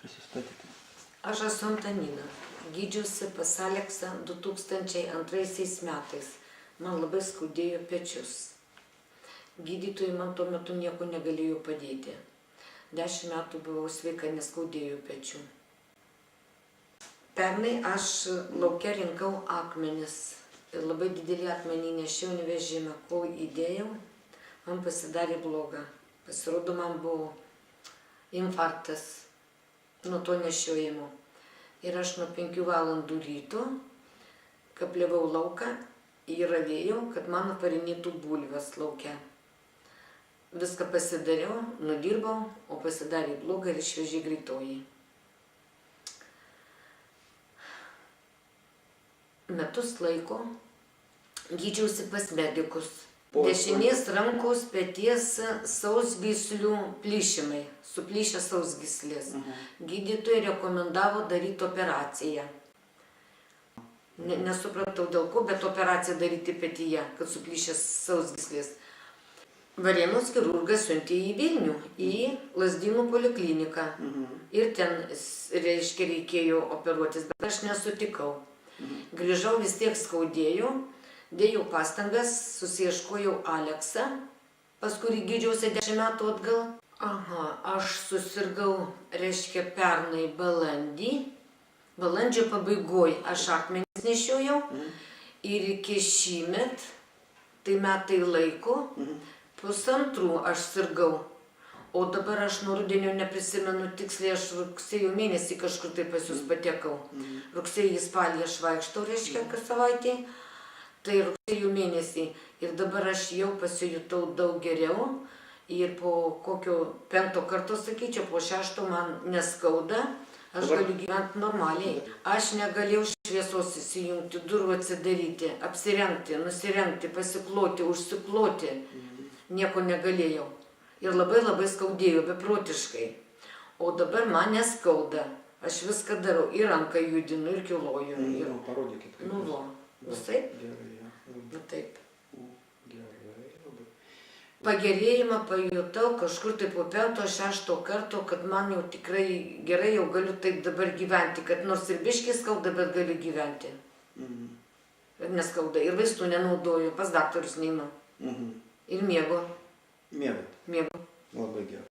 Prisistatyti. Aš esu Antanina. Gydžiausi pas Aleksą 2002 metais. Man labai skaudėjo pečius. Gydytojai man tuo metu nieko negalėjo padėti. 10 metų buvau sveika, neskaudėjo pečių. Pernai aš lauke rinkau akmenis. Ir labai didelį akmenį nešiau vežime. Kol įdėjau, man pasidarė bloga. Pasirodo, man buvo infarktas nuo to nešiojimo. Ir aš nuo 5 valandų ryto kapliavau lauką ir ravėjau, kad man parinėtų bulves lauke. Viską pasidariau, nudirbau, o pasidarė bloga ir išvežė greitoji. Metus laiko gydžiausi pas medikus. Dešinės rankos peties sausgyslių plyšimai, suplyšę sausgyslės. Gydytojai rekomendavo daryti operaciją. Nesupratau dėl ko, bet operaciją daryti petyje, kad suplyšęs sausgyslės. Varėnos chirurgas siuntė į Vilnių, į Lazdynų polikliniką. Ir ten, reiškia, reikėjo operuotis, bet aš nesutikau. Grįžau, vis tiek skaudėjau. Dėjau pastangas, susieškojau Aleksą, pas kurį gydžiausi 10 metų atgal. Aš susirgau, reiškia, pernai balandžio pabaigoj aš akmenis nešiojau ir iki šįmet, tai metai laiko, 1,5 aš sirgau. O dabar aš nuo rudenio neprisimenu tiksliai, aš rugsėjo mėnesį kažkur tai pas jūs patekau. Rugsėjį spalį aš vaikštau, reiškia, kas savaitė. Tai rugsėjo mėnesį. Ir dabar aš jau pasijutau daug geriau. Ir po kokio 5 karto, sakyčiau, po 6 man neskauda. Aš galiu gyventi normaliai. Aš negalėjau šviesos įsijungti, durų atsidaryti, apsirengti, nusirengti, pasikloti, užsikloti. Nieko negalėjau. Ir labai labai skaudėjo, beprotiškai. O dabar man neskauda. Aš viską darau. Ir ranką judinu, ir kiloju. Parodykit. Nu, va. Visai? Gerai, ja. Nu, taip. Gerai, labai. Pagerėjimą pajutau kažkur tai po 5-6 karto, kad man jau tikrai gerai, jau galiu taip dabar gyventi, kad nors ir biškiai skauda, bet galiu gyventi. Ir neskauda. Ir vaistų nenaudoju, pas daktarus neinu. Ir miego. Miegat. Miego. Labai gerai.